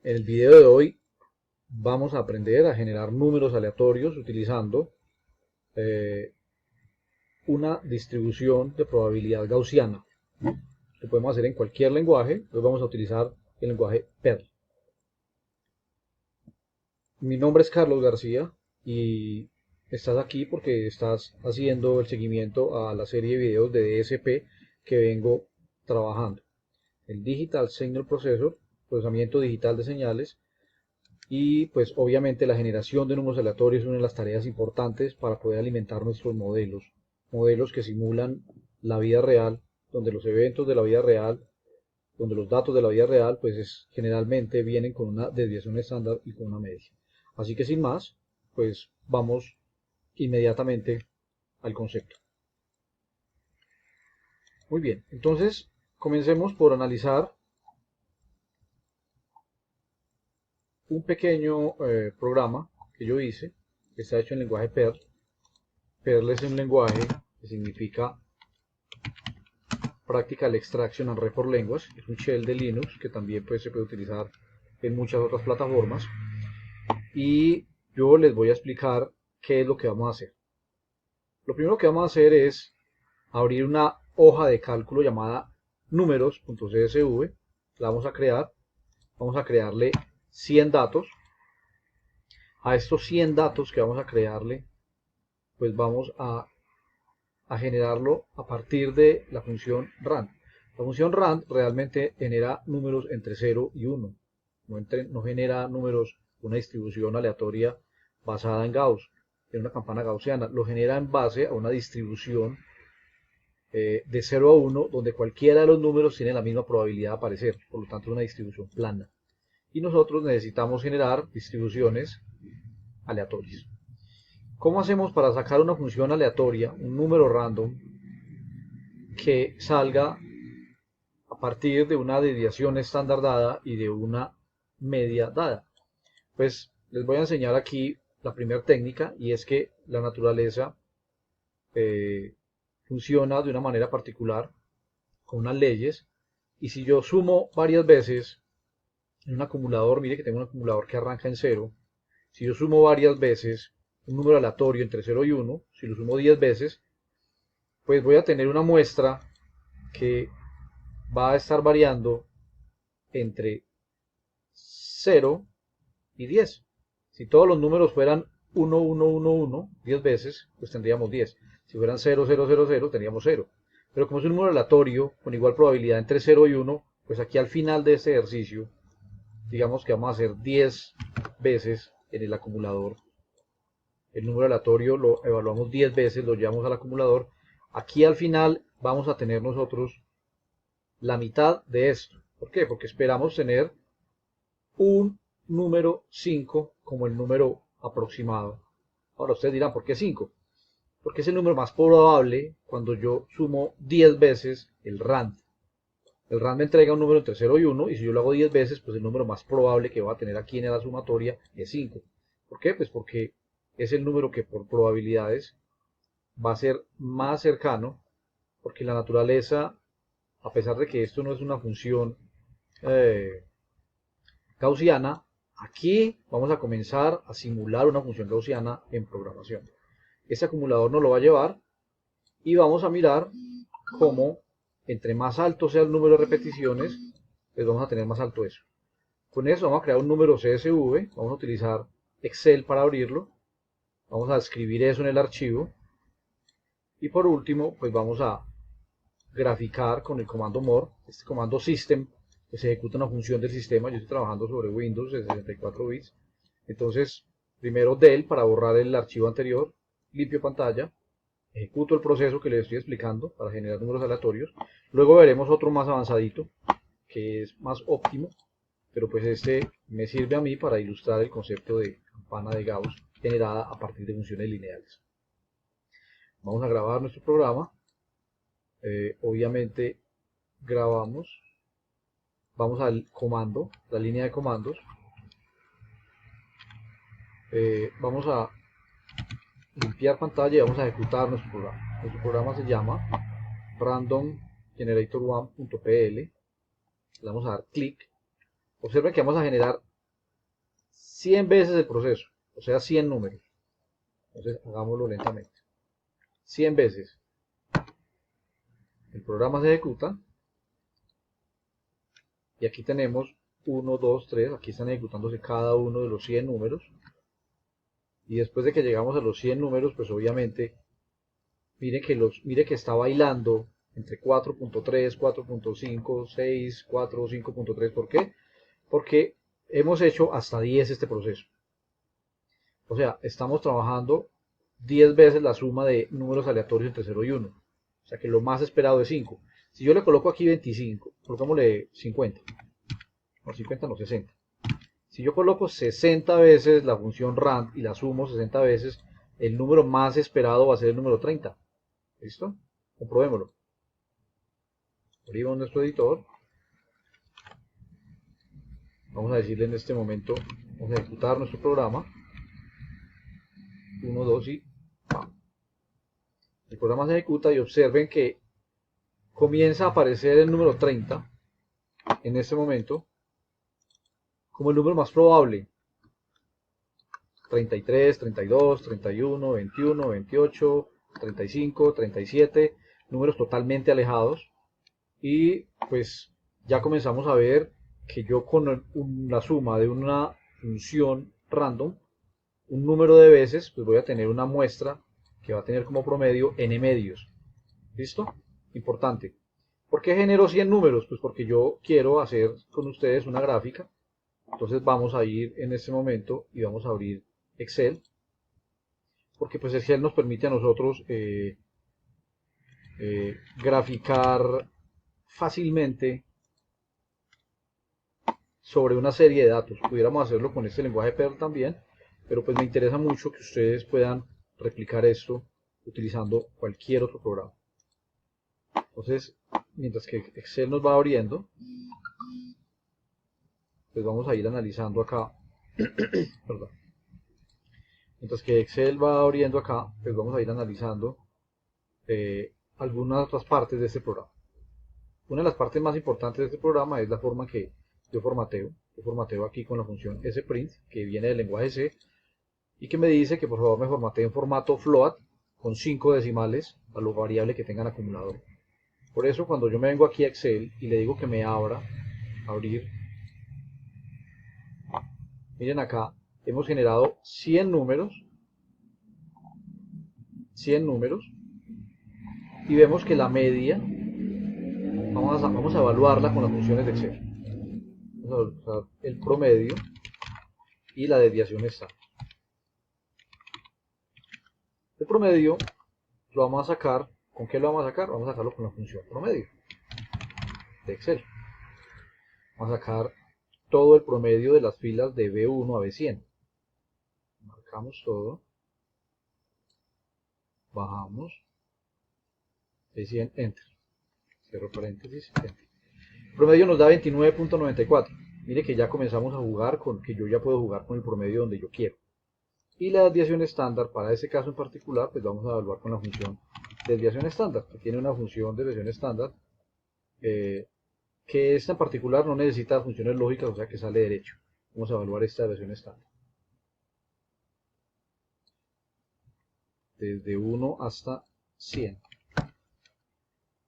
En el video de hoy vamos a aprender a generar números aleatorios utilizando eh, una distribución de probabilidad gaussiana. Lo podemos hacer en cualquier lenguaje, hoy vamos a utilizar el lenguaje Perl. Mi nombre es Carlos García y estás aquí porque estás haciendo el seguimiento a la serie de videos de DSP que vengo trabajando. El Digital Signal Processor, procesamiento digital de señales, y pues obviamente la generación de números aleatorios es una de las tareas importantes para poder alimentar nuestros modelos que simulan la vida real, donde los eventos de la vida real, donde los datos de la vida real, generalmente vienen con una desviación estándar y con una media. Así que sin más, pues vamos inmediatamente al concepto. Muy bien, entonces comencemos por analizar un pequeño programa que yo hice, que está hecho en lenguaje Perl. Perl es un lenguaje que significa Practical Extraction and Reform Language. Es un shell de Linux que también pues, se puede utilizar en muchas otras plataformas. Y yo les voy a explicar qué es lo que vamos a hacer. Lo primero que vamos a hacer es abrir una hoja de cálculo llamada números.csv. La vamos a crear. Vamos a crearle 100 datos. A estos 100 datos que vamos a crearle, pues vamos a generarlo a partir de la función rand. La función rand realmente genera números entre 0 y 1. No genera números, una distribución aleatoria basada en Gauss, en una campana gaussiana. Lo genera en base a una distribución de 0 a 1, donde cualquiera de los números tiene la misma probabilidad de aparecer. Por lo tanto, es una distribución plana. Y nosotros necesitamos generar distribuciones aleatorias. ¿Cómo hacemos para sacar una función aleatoria, un número random, que salga a partir de una desviación estándar dada y de una media dada? Pues les voy a enseñar aquí la primera técnica, y es que la naturaleza funciona de una manera particular con unas leyes, y si yo sumo varias veces en un acumulador, mire que tengo un acumulador que arranca en 0, si yo sumo varias veces un número aleatorio entre 0 y 1, si lo sumo 10 veces, pues voy a tener una muestra que va a estar variando entre 0 y 10. Si todos los números fueran 1, 1, 1, 1, 10 veces, pues tendríamos 10. Si fueran 0, 0, 0, 0, tendríamos 0. Pero como es un número aleatorio con igual probabilidad entre 0 y 1, pues aquí al final de este ejercicio, digamos que vamos a hacer 10 veces en el acumulador. El número aleatorio lo evaluamos 10 veces, lo llevamos al acumulador. Aquí al final vamos a tener nosotros la mitad de esto. ¿Por qué? Porque esperamos tener un número 5 como el número aproximado. Ahora ustedes dirán, ¿por qué 5? Porque es el número más probable cuando yo sumo 10 veces el rand. El rand me entrega un número entre 0 y 1, y si yo lo hago 10 veces, pues el número más probable que va a tener aquí en la sumatoria es 5. ¿Por qué? Pues porque es el número que por probabilidades va a ser más cercano, porque la naturaleza, a pesar de que esto no es una función eh, gaussiana, aquí vamos a comenzar a simular una función gaussiana en programación. Este acumulador nos lo va a llevar y vamos a mirar cómo entre más alto sea el número de repeticiones, pues vamos a tener más alto eso. Con eso vamos a crear un número CSV, vamos a utilizar Excel para abrirlo, vamos a escribir eso en el archivo, y por último pues vamos a graficar con el comando more. Este comando system pues ejecuta una función del sistema. Yo estoy trabajando sobre Windows de 64 bits, entonces primero del para borrar el archivo anterior, limpio pantalla, ejecuto el proceso que les estoy explicando para generar números aleatorios. Luego veremos otro más avanzadito que es más óptimo, pero pues este me sirve a mí para ilustrar el concepto de campana de Gauss generada a partir de funciones lineales. Vamos a grabar nuestro programa. Obviamente grabamos, vamos al comando, la línea de comandos, vamos a limpiar pantalla y vamos a ejecutar nuestro programa. Nuestro programa se llama randomgenerator1.pl. Le vamos a dar clic. Observen que vamos a generar 100 veces el proceso, o sea 100 números. Entonces hagámoslo lentamente. 100 veces. El programa se ejecuta y aquí tenemos 1, 2, 3, aquí están ejecutándose cada uno de los 100 números. Y después de que llegamos a los 100 números, pues obviamente, mire que está bailando entre 4.3, 4.5, 6, 4, 5.3. ¿Por qué? Porque hemos hecho hasta 10 este proceso. O sea, estamos trabajando 10 veces la suma de números aleatorios entre 0 y 1. O sea que lo más esperado es 5. Si yo le coloco aquí 25, colocámosle 50. No, 50 no, 60. Si yo coloco 60 veces la función rand y la sumo 60 veces, el número más esperado va a ser el número 30. ¿Listo? Comprobémoslo. Abrimos nuestro editor. Vamos a decirle en este momento, vamos a ejecutar nuestro programa. 1, 2 y ¡pam! El programa se ejecuta y observen que comienza a aparecer el número 30 en este momento como el número más probable. 33, 32, 31, 21, 28, 35, 37, números totalmente alejados. Y pues ya comenzamos a ver que yo con la suma de una función random, un número de veces, pues voy a tener una muestra que va a tener como promedio n medios. ¿Listo? Importante. ¿Por qué genero 100 números? Pues porque yo quiero hacer con ustedes una gráfica. Entonces vamos a ir en este momento y vamos a abrir Excel, porque pues Excel nos permite a nosotros graficar fácilmente sobre una serie de datos. Pudiéramos hacerlo con este lenguaje Perl también, pero pues me interesa mucho que ustedes puedan replicar esto utilizando cualquier otro programa. Entonces, mientras que Excel nos va abriendo, pues vamos a ir analizando acá. Perdón. Mientras que Excel va abriendo acá, pues vamos a ir analizando algunas otras partes de este programa. Una de las partes más importantes de este programa es la forma que yo formateo. Yo formateo aquí con la función sprint, que viene del lenguaje C, y que me dice que por favor me formatee en formato float con 5 decimales a lo variable que tengan acumulador. Por eso cuando yo me vengo aquí a Excel y le digo que me abrir, miren acá, hemos generado 100 números, y vemos que la media, vamos a evaluarla con las funciones de Excel. Vamos a buscar el promedio y la desviación estándar. El promedio lo vamos a sacar, ¿con qué lo vamos a sacar? Vamos a sacarlo con la función promedio de Excel. Vamos a sacar todo el promedio de las filas de B1 a B100. Marcamos todo. Bajamos. B100, Enter. Cierro paréntesis, Enter. El promedio nos da 29.94. Mire que ya comenzamos a jugar con que yo ya puedo jugar con el promedio donde yo quiero. Y la desviación estándar, para ese caso en particular, pues vamos a evaluar con la función desviación estándar, que tiene una función de desviación estándar, que esta en particular no necesita funciones lógicas, o sea que sale derecho. Vamos a evaluar esta desviación estándar. Desde 1 hasta 100.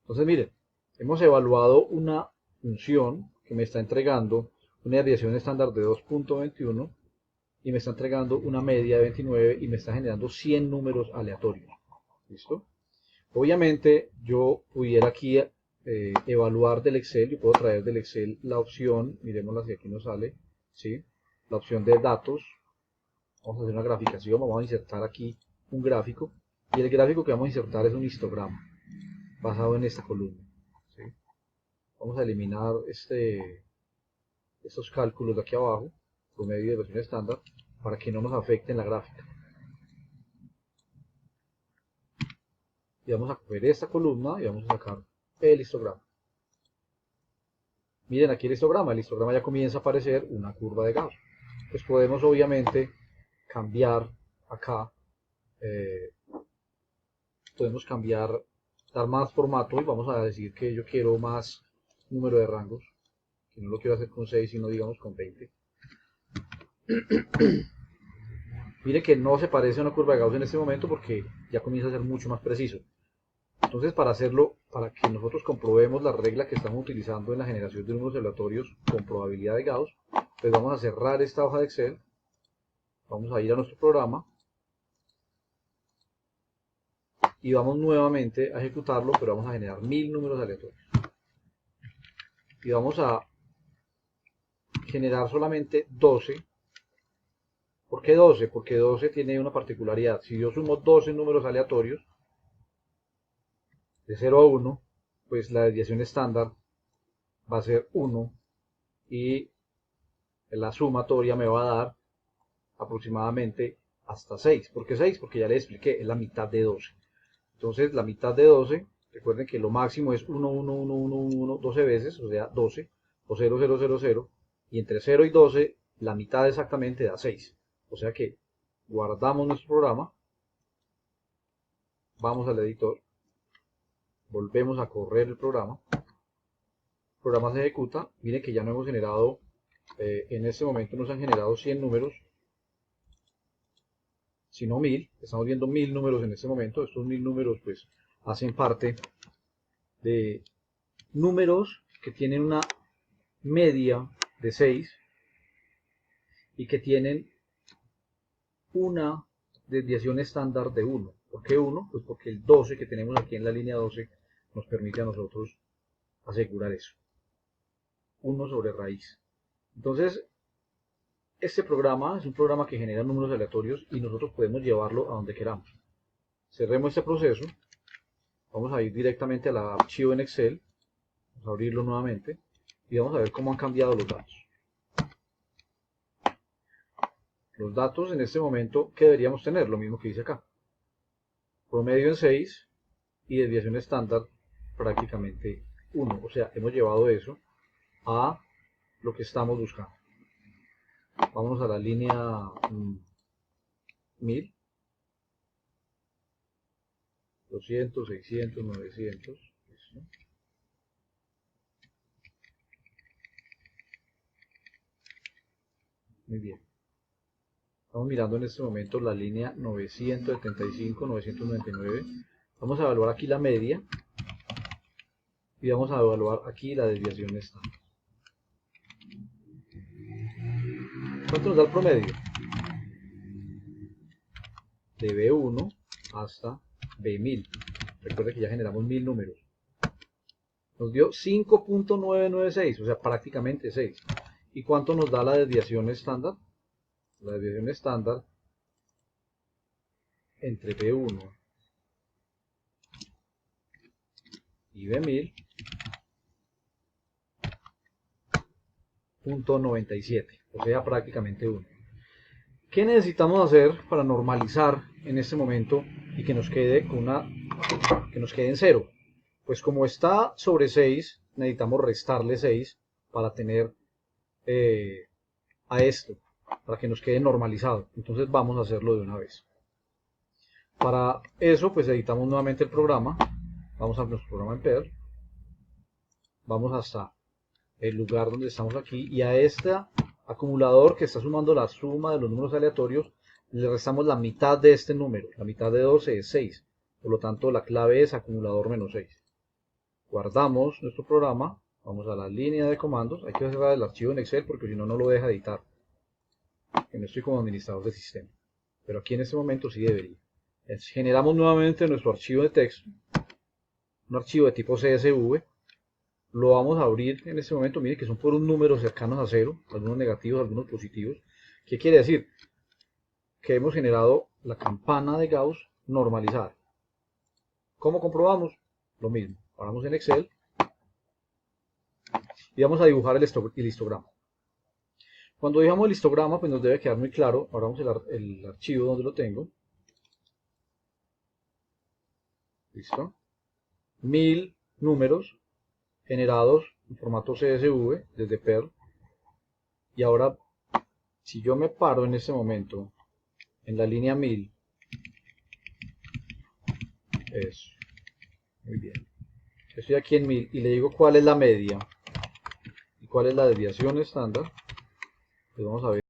Entonces miren, hemos evaluado una función que me está entregando una desviación estándar de 2.21 y me está entregando una media de 29 y me está generando 100 números aleatorios. ¿Listo? Obviamente yo pudiera aquí evaluar del Excel, yo puedo traer del Excel la opción, miremosla si aquí nos sale, ¿sí? La opción de datos, vamos a hacer una graficación, vamos a insertar aquí un gráfico y el gráfico que vamos a insertar es un histograma basado en esta columna, ¿sí? Vamos a eliminar estos cálculos de aquí abajo, promedio de versión estándar, para que no nos afecten la gráfica. Y vamos a coger esta columna y vamos a sacar el histograma. Miren aquí el histograma ya comienza a aparecer una curva de Gauss. Pues podemos obviamente cambiar acá, podemos cambiar, dar más formato y vamos a decir que yo quiero más número de rangos, que no lo quiero hacer con 6 sino digamos con 20. Mire que no se parece a una curva de Gauss en este momento porque ya comienza a ser mucho más preciso. Entonces, para hacerlo, para que nosotros comprobemos la regla que estamos utilizando en la generación de números aleatorios con probabilidad de Gauss, pues vamos a cerrar esta hoja de Excel, vamos a ir a nuestro programa y vamos nuevamente a ejecutarlo, pero vamos a generar 1000 números aleatorios. Y vamos a generar solamente 12. ¿Por qué 12? Porque 12 tiene una particularidad. Si yo sumo 12 números aleatorios, de 0 a 1, pues la desviación estándar va a ser 1 y la sumatoria me va a dar aproximadamente hasta 6. ¿Por qué 6? Porque ya les expliqué, es la mitad de 12. Entonces la mitad de 12, recuerden que lo máximo es 1, 1, 1, 1, 1, 12 veces, o sea 12, o 0, 0, 0, 0, y entre 0 y 12 la mitad exactamente da 6. O sea que guardamos nuestro programa, vamos al editor, volvemos a correr el programa se ejecuta, miren que ya no hemos generado, en este momento nos han generado 100 números, sino 1000, estamos viendo 1000 números en este momento. Estos 1000 números pues hacen parte de números que tienen una media de 6 y que tienen una desviación estándar de 1. ¿Por qué 1? Pues porque el 12 que tenemos aquí en la línea 12 nos permite a nosotros asegurar eso. 1 sobre raíz. Entonces, este programa es un programa que genera números aleatorios y nosotros podemos llevarlo a donde queramos. Cerremos este proceso. Vamos a ir directamente al archivo en Excel. Vamos a abrirlo nuevamente y vamos a ver cómo han cambiado los datos. Los datos en este momento, ¿qué deberíamos tener? Lo mismo que dice acá. Promedio en 6 y desviación estándar prácticamente 1. O sea, hemos llevado eso a lo que estamos buscando. Vámonos a la línea 1000, 200, 600, 900. Listo. Muy bien. Estamos mirando en este momento la línea 975, 999. Vamos a evaluar aquí la media y vamos a evaluar aquí la desviación estándar. ¿Cuánto nos da el promedio? De B1 hasta B1000. Recuerden que ya generamos 1000 números. Nos dio 5.996, o sea, prácticamente 6. ¿Y cuánto nos da la desviación estándar? La desviación estándar entre B1 y B1000, 0.97, o sea, prácticamente 1. ¿Qué necesitamos hacer para normalizar en este momento y que nos quede en 0? Pues como está sobre 6, necesitamos restarle 6 para tener a esto, para que nos quede normalizado. Entonces vamos a hacerlo de una vez. Para eso pues editamos nuevamente el programa, vamos a nuestro programa en Perl, vamos hasta el lugar donde estamos aquí y a este acumulador que está sumando la suma de los números aleatorios le restamos la mitad de este número. La mitad de 12 es 6, por lo tanto la clave es acumulador menos 6. Guardamos nuestro programa, vamos a la línea de comandos, hay que cerrar el archivo en Excel porque si no, no lo deja editar, que no estoy como administrador de sistema, pero aquí en este momento sí debería. Entonces, generamos nuevamente nuestro archivo de texto, un archivo de tipo CSV, lo vamos a abrir en este momento, miren que son puros números cercanos a 0, algunos negativos, algunos positivos. ¿Qué quiere decir? Que hemos generado la campana de Gauss normalizada. ¿Cómo comprobamos? Lo mismo, paramos en Excel y vamos a dibujar el histograma. Cuando dibujamos el histograma, pues nos debe quedar muy claro. Ahora vamos el archivo donde lo tengo. Listo. 1000 números generados en formato CSV desde Perl. Y ahora, si yo me paro en este momento en la línea 1000, eso, muy bien. Estoy aquí en 1000 y le digo cuál es la media y cuál es la desviación estándar. Pues vamos a ver.